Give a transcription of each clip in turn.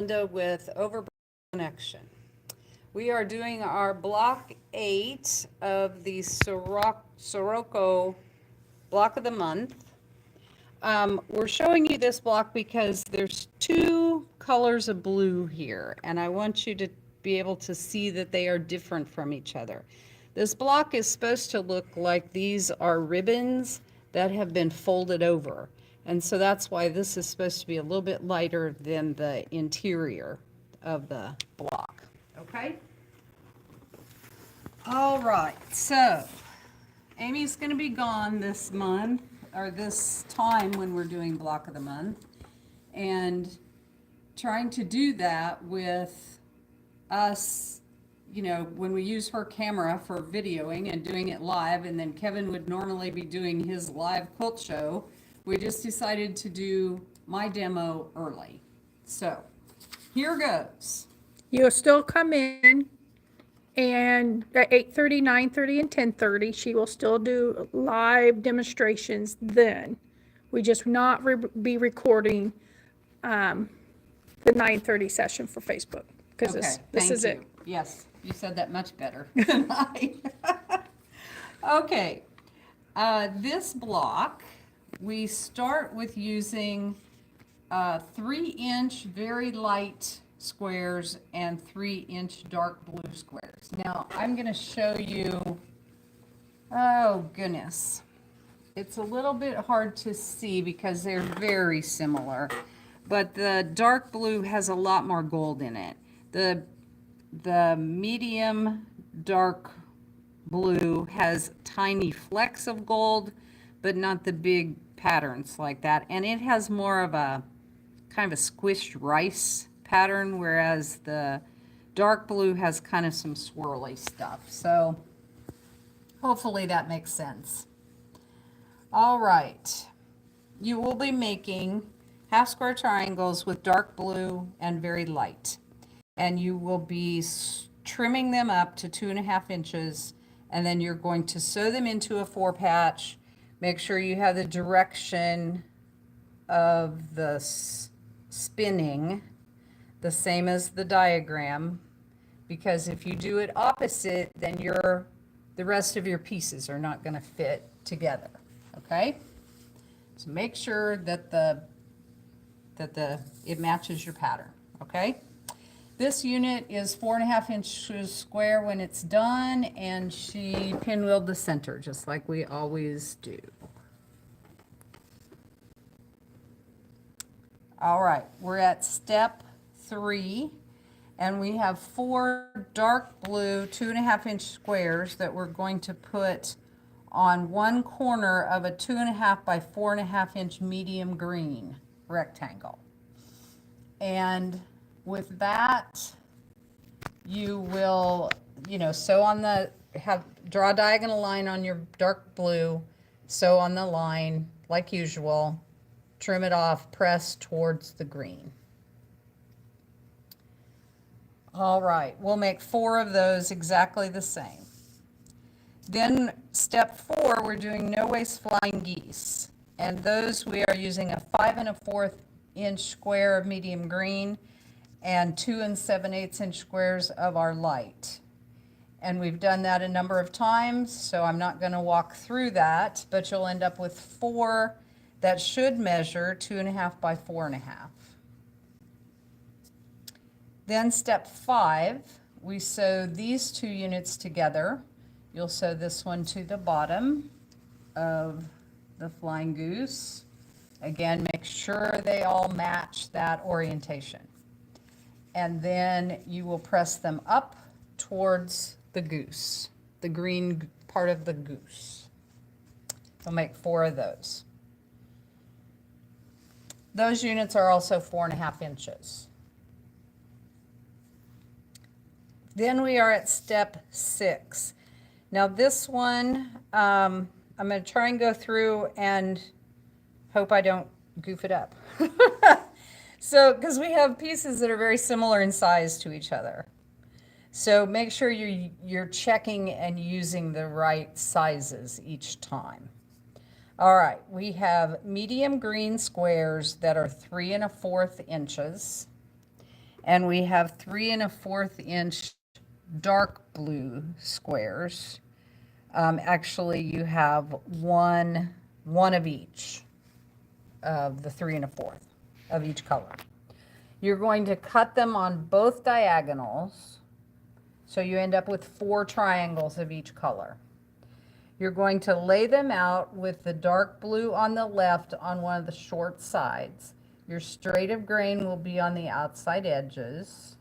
With Overbrook Connection. We are doing our block 8 of the Sirocco block of the month. We're showing you this block because there's two colors of blue here, and I want you to be able to see that they are different from each other. This block is supposed to look like these are ribbons that have been folded over. And so that's why this is supposed to be a little bit lighter than the interior of the block. Okay? All right, so Amy's going to be gone this month, or this time when we're doing block of the month, and trying to do that with us, when we use her camera for videoing and doing it live, and then Kevin would normally be doing his live quilt show, we just decided to do my demo early. So here goes. You'll still come in, and at 8:30, 9:30, and 10:30, she will still do live demonstrations then. We just not be recording the 9:30 session for Facebook, because this is it. Yes, you said that much better than I. Okay, this block, we start with using 3-inch very light squares and 3-inch dark blue squares. Now, I'm going to show you, oh goodness, it's a little bit hard to see because they're very similar, but the dark blue has a lot more gold in it. The medium dark blue has tiny flecks of gold, but not the big patterns like that. And it has more of a kind of a squished rice pattern, whereas the dark blue has kind of some swirly stuff. So hopefully that makes sense. All right, you will be making half square triangles with dark blue and very light. And you will be trimming them up to 2.5 inches, and then you're going to sew them into a 4-patch. Make sure you have the direction of the spinning the same as the diagram, because if you do it opposite, then the rest of your pieces are not going to fit together. Okay? So make sure that it matches your pattern. Okay? This unit is 4.5 inches square when it's done, and she pinwheeled the center just like we always do. All right, we're at step 3, and we have 4 dark blue 2.5-inch squares that we're going to put on one corner of a 2.5 by 4.5-inch medium green rectangle. And with that, you will, sew on draw a diagonal line on your dark blue, sew on the line like usual, trim it off, press towards the green. All right, we'll make 4 of those exactly the same. Then step 4, we're doing no waste flying geese. And those we are using a 5 1/4 inch square of medium green and 2 7/8 inch squares of our light. And we've done that a number of times, so I'm not going to walk through that, but you'll end up with 4 that should measure 2.5 by 4.5. Then step 5, we sew these 2 units together. You'll sew this one to the bottom of the flying goose. Again, make sure they all match that orientation. And then you will press them up towards the goose, the green part of the goose. We'll make 4 of those. Those units are also 4.5 inches. Then we are at step 6. Now this one, I'm going to try and go through and hope I don't goof it up. So, because we have pieces that are very similar in size to each other. So make sure you're checking and using the right sizes each time. All right, we have medium green squares that are 3 1/4 inches. And we have 3 1/4 inch dark blue squares. Actually, you have one of each of the 3 1/4 of each color. You're going to cut them on both diagonals, so you end up with 4 triangles of each color. You're going to lay them out with the dark blue on the left on one of the short sides. Your straight of grain will be on the outside edges,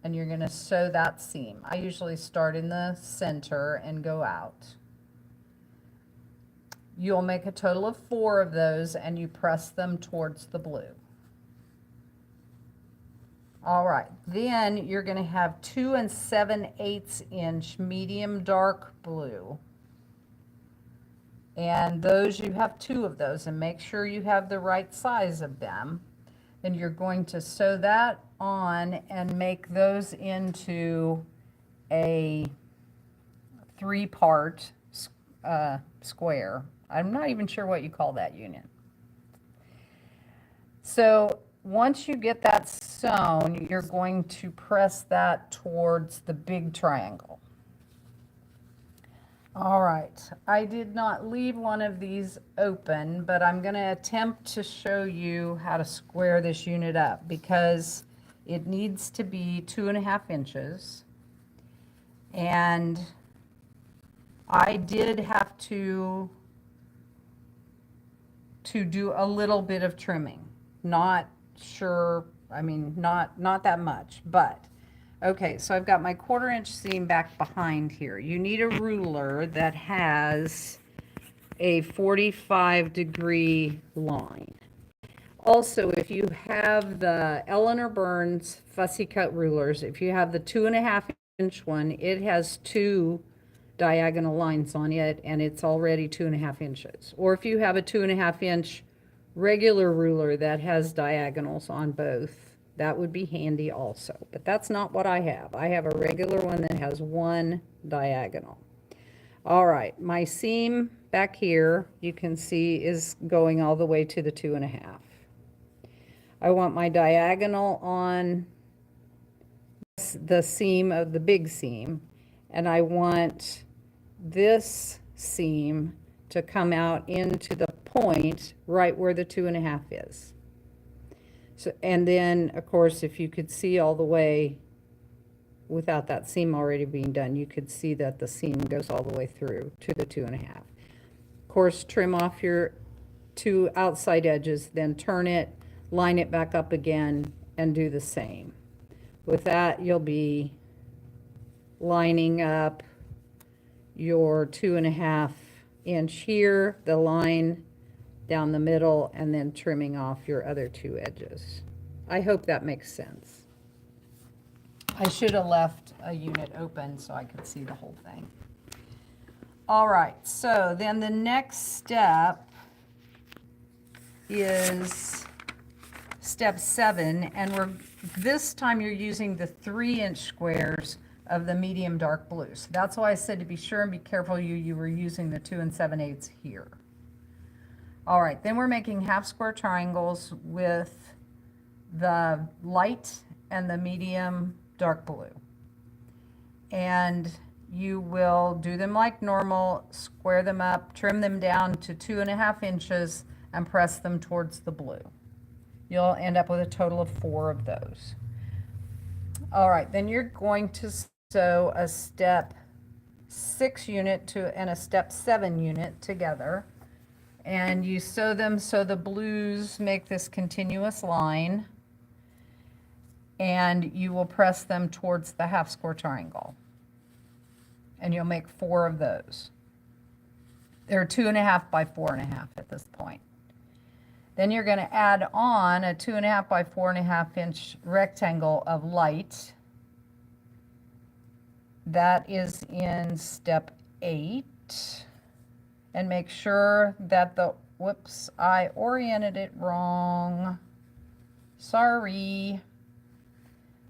and you're going to sew that seam. I usually start in the center and go out. You'll make a total of 4 of those, and you press them towards the blue. All right, then you're going to have 2 7/8 inch medium dark blue. And those, you have 2 of those, and make sure you have the right size of them. Then you're going to sew that on and make those into a 3-part square. I'm not even sure what you call that unit. So once you get that sewn, you're going to press that towards the big triangle. All right, I did not leave one of these open, but I'm going to attempt to show you how to square this unit up because it needs to be 2 1/2 inches. And I did have to do a little bit of trimming. Not sure, I mean, not that much, but okay, so I've got my 1/4 inch seam back behind here. You need a ruler that has a 45-degree line. Also, if you have the Eleanor Burns fussy cut rulers, if you have the 2 1/2 inch one, it has 2 diagonal lines on it, and it's already 2 1/2 inches. Or if you have a 2 1/2 inch regular ruler that has diagonals on both, that would be handy also, but that's not what I have. I have a regular one that has 1 diagonal. All right, my seam back here, you can see, is going all the way to the 2 1/2. I want my diagonal on the seam of the big seam, and I want this seam to come out into the point right where the 2 1/2 is. So, and then, of course, if you could see all the way without that seam already being done, you could see that the seam goes all the way through to the 2 1/2. Of course, trim off your 2 outside edges, then turn it, line it back up again, and do the same. With that, you'll be lining up your 2 1/2 inch here, the line down the middle, and then trimming off your other 2 edges. I hope that makes sense. I should have left a unit open so I could see the whole thing. All right, so then the next step is step 7, and this time you're using the 3-inch squares of the medium dark blue. So that's why I said to be sure and be careful you were using the 2 7/8 here. All right, then we're making half square triangles with the light and the medium dark blue. And you will do them like normal, square them up, trim them down to 2 1/2 inches, and press them towards the blue. You'll end up with a total of 4 of those. All right, then you're going to sew a step 6 unit and a step 7 unit together. And you sew them so the blues make this continuous line, and you will press them towards the half square triangle. And you'll make 4 of those. They're 2 1/2 by 4 1/2 at this point. Then you're going to add on a 2 1/2 by 4 1/2 inch rectangle of light. That is in step 8. And make sure that whoops, I oriented it wrong. Sorry.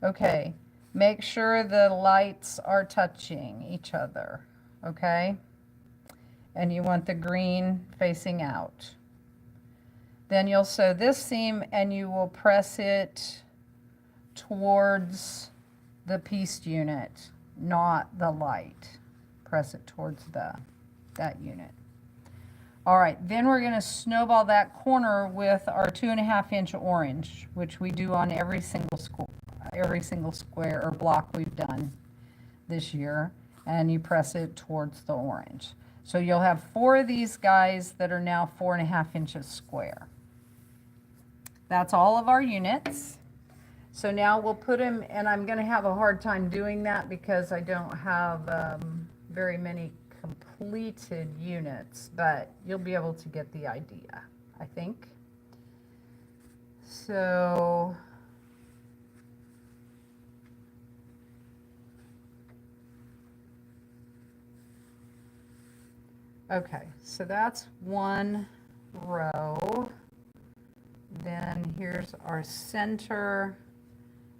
Okay, make sure the lights are touching each other, okay? And you want the green facing out. Then you'll sew this seam and you will press it towards the pieced unit, not the light. Press it towards that unit. All right, then we're going to snowball that corner with our 2.5 inch orange, which we do on every single square or block we've done this year, and you press it towards the orange. So you'll have 4 of these guys that are now 4.5 inches square. That's all of our units. So now we'll put them, and I'm going to have a hard time doing that because I don't have very many completed units, but you'll be able to get the idea, I think. So okay, so that's one row. Then here's our center,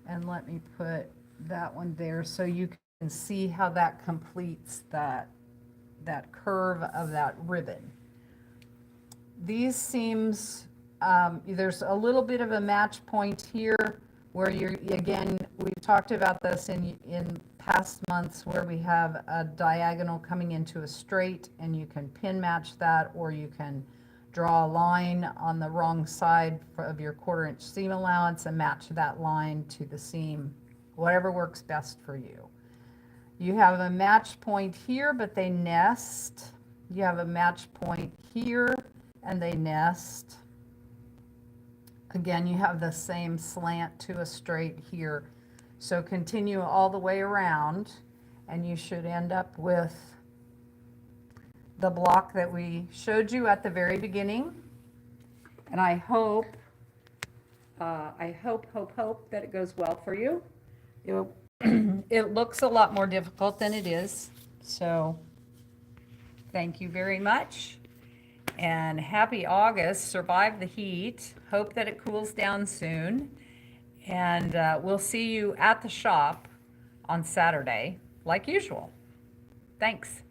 and let me put that one there so you can see how that completes that curve of that ribbon. These seams, there's a little bit of a match point here where again, we've talked about this in past months where we have a diagonal coming into a straight, and you can pin match that, or you can draw a line on the wrong side of your 1/4 inch seam allowance and match that line to the seam, whatever works best for you. You have a match point here, but they nest. You have a match point here, and they nest. Again, you have the same slant to a straight here. So continue all the way around, and you should end up with the block that we showed you at the very beginning. And I hope that it goes well for you. It looks a lot more difficult than it is. So thank you very much. And happy August. Survive the heat. Hope that it cools down soon. And we'll see you at the shop on Saturday, like usual. Thanks.